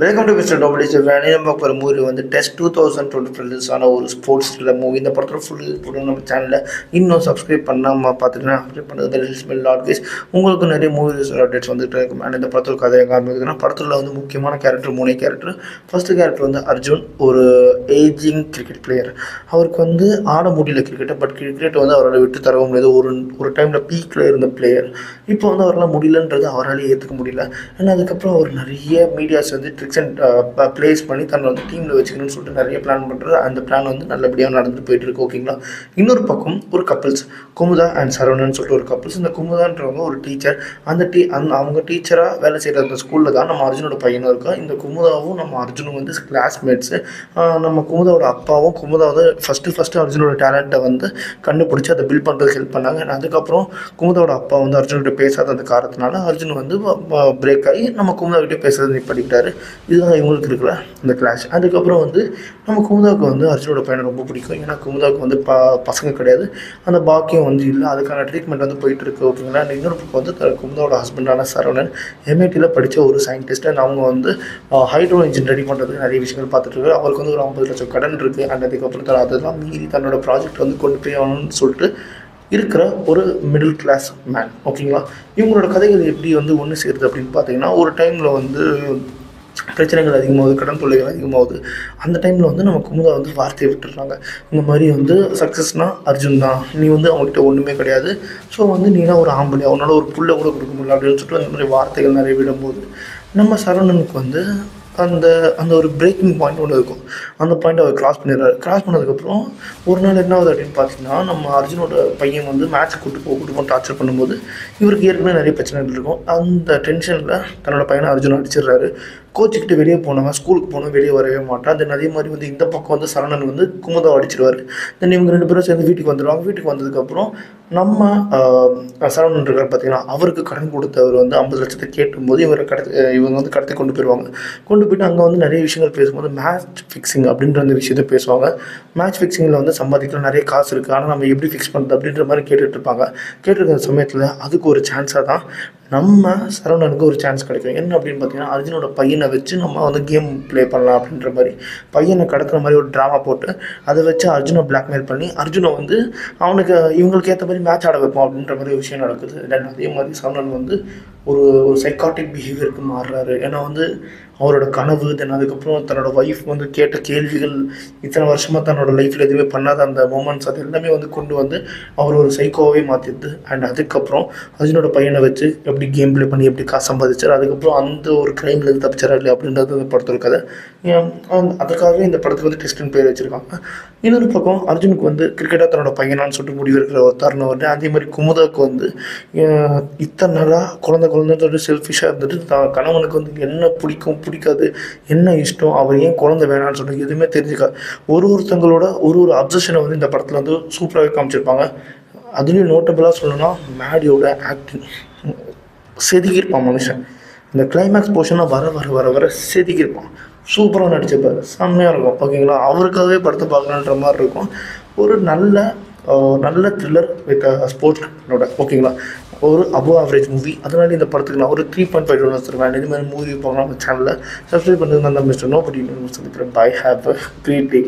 Welcome to mister double is வேணி. நம்ம பார்க்குற மூவி வந்து டெஸ்ட் 2020 ரிலீஸ் ஆன ஒரு ஸ்போர்ட்ஸ் மூவி. இந்த படத்தில் ஃபுல் நம்ம சேனலில் இன்னும் சப்ஸ்கிரைப் பண்ணாமல் பார்த்துட்டுனா சப்ஸ்கிரைப் பண்ணுறது ரிலீஸ்மெண்ட் ஆல்வேஸ் உங்களுக்கு நிறைய மூவிஸ் அப்டேட்ஸ் வந்துட்டு இருக்கும். அண்ட் இந்த படத்தில் கதை எங்கே ஆரம்பிக்குதுன்னா, படத்தில் வந்து முக்கியமான கேரக்டர் 3 கேரக்டர். ஃபர்ஸ்ட் கேரக்டர் வந்து அர்ஜுன், ஒரு ஏஜிங் கிரிக்கெட் பிளேயர். அவருக்கு வந்து ஆட முடியல கிரிக்கெட்டை, பட் கிரிக்கெட் வந்து அவரால் விட்டு தரவும் முடியாது. ஒரு டைமில் பீக்கில் இருந்த பிளேயர். இப்போ வந்து அவரால் முடியலன்றது அவரால் ஏற்றுக்க முடியல. ஏன்னா அதுக்கப்புறம் அவர் நிறைய மீடியாஸ் வந்து ட்ரிக்ஸ் அண்ட் ப்ளேஸ் பண்ணி தன்னை வந்து டீமில் வச்சுக்கணும்னு சொல்லிட்டு நிறைய பிளான் பண்ணுறாரு. அந்த பிளான் வந்து நல்லபடியாக நடந்துட்டு போயிட்டு இருக்கு. ஓகேங்களா. இன்னொரு பக்கம் ஒரு கப்பிள்ஸ், குமுதா அண்ட் சரவணன் சொல்லிட்டு ஒரு கப்பிள்ஸ். இந்த குமுதான்றவங்க ஒரு டீச்சர். அவங்க டீச்சராக வேலை செய்கிற அந்த ஸ்கூலில் தான் நம்ம அர்ஜுனோட பையனும் இருக்கா. இந்த குமுதாவும் நம்ம அர்ஜுனும் வந்து கிளாஸ்மேட்ஸு. நம்ம குமுதாவோட அப்பாவும் குமுதாவது ஃபஸ்ட்டு அர்ஜுனோட டேலண்ட்டை வந்து கண்டுபிடிச்சி அதை பில்ட் பண்ணுறதுக்கு ஹெல்ப் பண்ணாங்க. அதுக்கப்புறம் குமுதாவோட அப்பா வந்து அர்ஜுன்கிட்ட பேசாத அந்த காரணத்தினால அர்ஜுன் வந்து பிரேக் ஆகி நம்ம குமுதாக்கிட்டே பேசுறது படிக்கிட்டாரு. இதுதான் இவங்களுக்கு இருக்கிற அந்த கிளாஷ். அதுக்கப்புறம் வந்து நம்ம குமுதாவுக்கு வந்து அர்ஜுனோட பையனை ரொம்ப பிடிக்கும். ஏன்னா குமுதாவுக்கு வந்து பசங்க கிடையாது, அந்த பாக்கியம் வந்து இல்லை. அதுக்கான ட்ரீட்மெண்ட் வந்து போயிட்டு இருக்கு. ஓகேங்களா. இன்னொரு பக்கம் வந்து குமுதாவோட ஹஸ்பண்டான சரவணன் MITயில் படித்த ஒரு சயின்டிஸ்ட். அண்ட் அவங்க வந்து ஹைட்ரோ இன்ஜின் ரெடி பண்ணுறதுக்கு நிறைய விஷயங்கள் பார்த்துட்டு இருக்காரு. அவருக்கு வந்து ஒரு 50 லட்சம் கடன் இருக்குது. அண்ட் அதுக்கப்புறம் அதெல்லாம் மீறி தன்னோட ப்ராஜெக்ட் வந்து கொண்டு போய் ஆகணும்னு சொல்லிட்டு இருக்கிற ஒரு மிடில் கிளாஸ் மேன். ஓகேங்களா. இவங்களோட கதைகள் எப்படி வந்து ஒன்று சேருது அப்படின்னு பார்த்தீங்கன்னா, ஒரு டைமில் வந்து பிரச்சனைகள் அதிகமாகுது, கடன் தொல்லைகள் அதிகமாகுது. அந்த டைமில் வந்து நம்ம குமுதா வந்து வார்த்தையை விட்டுடுறாங்க. இந்த மாதிரி வந்து சக்ஸஸ்னால் அர்ஜுன் தான், நீ வந்து அவங்ககிட்ட ஒன்றுமே கிடையாது, ஸோ வந்து நீனா ஒரு ஆம்பளை, அவனால் ஒரு புல்லை கூட கொடுக்க முடியல அப்படின்னு சொல்லிட்டு அந்த மாதிரி வார்த்தைகள் நிறைய விடும்போது நம்ம சரவணனுக்கு வந்து அந்த ஒரு பிரேக்கிங் பாயிண்ட் ஒன்று இருக்கும். அந்த பாயிண்ட் அவர் கிராஸ் பண்ணிடுறாரு. கிராஸ் பண்ணதுக்கப்புறம் ஒரு நாள் என்ன ஆகுது அப்படின்னு பார்த்தீங்கன்னா, நம்ம அர்ஜுனோட பையன் வந்து மேட்ச் கூட்டு போக டார்ச்சர் பண்ணும்போது இவருக்கு ஏற்கனவே நிறைய பிரச்சனைகள் இருக்கும். அந்த டென்ஷனில் தன்னோட பையனை அர்ஜுன் அடிச்சிடுறாரு. கோச்சிக்கிட்டு வெளியே போனவன் ஸ்கூலுக்கு போனால் வெளியே வரவே மாட்டான். தென் அதே மாதிரி வந்து இந்த பக்கம் வந்து சரவணன் வந்து குமுதாவை அடிச்சிடுவார். தென் இவங்க 2 பேரும் சேர்ந்து வீட்டுக்கு வந்துடுவாங்க. வீட்டுக்கு வந்ததுக்கப்புறம் நம்ம சரவணன் இருக்கார் பார்த்தீங்கன்னா, அவருக்கு கடன் கொடுத்தவர் வந்து 50 லட்சத்தை கேட்டும்போது இவங்க வந்து கடத்தி கொண்டு போயிட்டு அங்கே வந்து நிறைய விஷயங்கள் பேசும்போது மேட்ச் ஃபிக்ஸிங் அப்படின்ற அந்த விஷயத்தை பேசுவாங்க. மேட்ச் ஃபிக்ஸிங்கில் வந்து சம்பாதிக்கலாம், நிறைய காசு இருக்குது, ஆனால் நம்ம எப்படி ஃபிக்ஸ் பண்ணுறது அப்படின்ற மாதிரி கேட்டுருக்கிற சமயத்தில் அதுக்கு ஒரு சான்ஸாக தான் நம்ம சரவணனுக்கு ஒரு சான்ஸ் கிடைக்கும். என்ன அப்படின்னு பார்த்தீங்கன்னா, அர்ஜுனோட பையனை வச்சு நம்ம வந்து கேம் ப்ளே பண்ணலாம் அப்படின்ற மாதிரி பையனை கடத்துற மாதிரி ஒரு ட்ராமா போட்டு அதை வச்சு அர்ஜுனை பிளாக்மெயில் பண்ணி அர்ஜுனை வந்து அவனுக்கு இவங்களுக்கு ஏற்ற மாதிரி மேட்ச் ஆட வைப்போம் அப்படின்ற மாதிரி ஒரு விஷயம் நடக்குது. தென் அதே மாதிரி சரவணன் வந்து ஒரு சைக்காட்டிக் பிஹேவியருக்கு மாறுறாரு. ஏன்னா வந்து அவரோட கனவு, தென் அதுக்கப்புறம் தன்னோட ஒய்ஃப் வந்து கேட்ட கேள்விகள், இத்தனை வருஷமாக தன்னோட லைஃப்பில் எதுவுமே பண்ணாத அந்த மூமெண்ட்ஸ், அது எல்லாமே வந்து கொண்டு வந்து அவர் ஒரு சைக்கோவே மாற்றிடுது. அண்ட் அதுக்கப்புறம் அர்ஜுனோட பையனை வச்சு எப்படி கேம் ப்ளே பண்ணி எப்படி காசு சம்பாதிச்சார், அதுக்கப்புறம் அந்த ஒரு க்ரைம்லேருந்து தப்பிச்சாரா இல்லை அப்படின்றது அந்த படத்தோட கதை. அதுக்காகவே இந்த படத்துக்கு வந்து டெஸ்ட்னு பேர் வச்சுருக்காங்க. இன்னொரு பக்கம் அர்ஜுனுக்கு வந்து கிரிக்கெட்டாக தன்னோட பையனான்னு சொல்லிட்டு முடிவு இருக்கிற ஒரு தருணம் வருது. அதே மாதிரி குமுதாவுக்கு வந்து இத்தனை நாளாக குழந்தைன்னு சொல்லிட்டு செல்ஃபிஷாக இருந்துட்டு தான் கணவனுக்கு வந்து என்ன பிடிக்காது, என்ன இஷ்டம், அவர் ஏன் குழந்தை வேணான்னு சொல்லிட்டு எதுவுமே தெரிஞ்சுக்கா ஒருத்தங்களோட ஒரு அப்சஷனை வந்து இந்த படத்தில் வந்து சூப்பராகவே காமிச்சிருப்பாங்க. அதுலேயும் நோட்டபுளாக சொல்லணும்னா மேடியோட ஆக்டிங் செதுக்கியிருப்பான் மனுஷன். இந்த கிளைமேக்ஸ் போர்ஷனாக வர செதுக்கியிருப்பான். சூப்பராக நடிச்சிருப்பார், செம்மையாக இருக்கும். ஓகேங்களா. அவருக்காகவே படத்தை பார்க்கலான்ற மாதிரி இருக்கும். ஒரு நல்ல த்ரில்லர் வித் ஸ்போர்ட்ஸோட. ஓகேங்களா. ஒரு அபோவ் ஆவரேஜ் மூவி. அதனால இந்த படத்துக்கு நான் ஒரு 3.5 வச்சுருவேன். இது மாதிரி மூவி பார்க்கலாம். நம்ம சேனலில் சப்ஸ்கிரைப் பண்ணுறது நான் மிஸ்டர் நோபடி சந்திக்கிறேன். Bye, have a great day.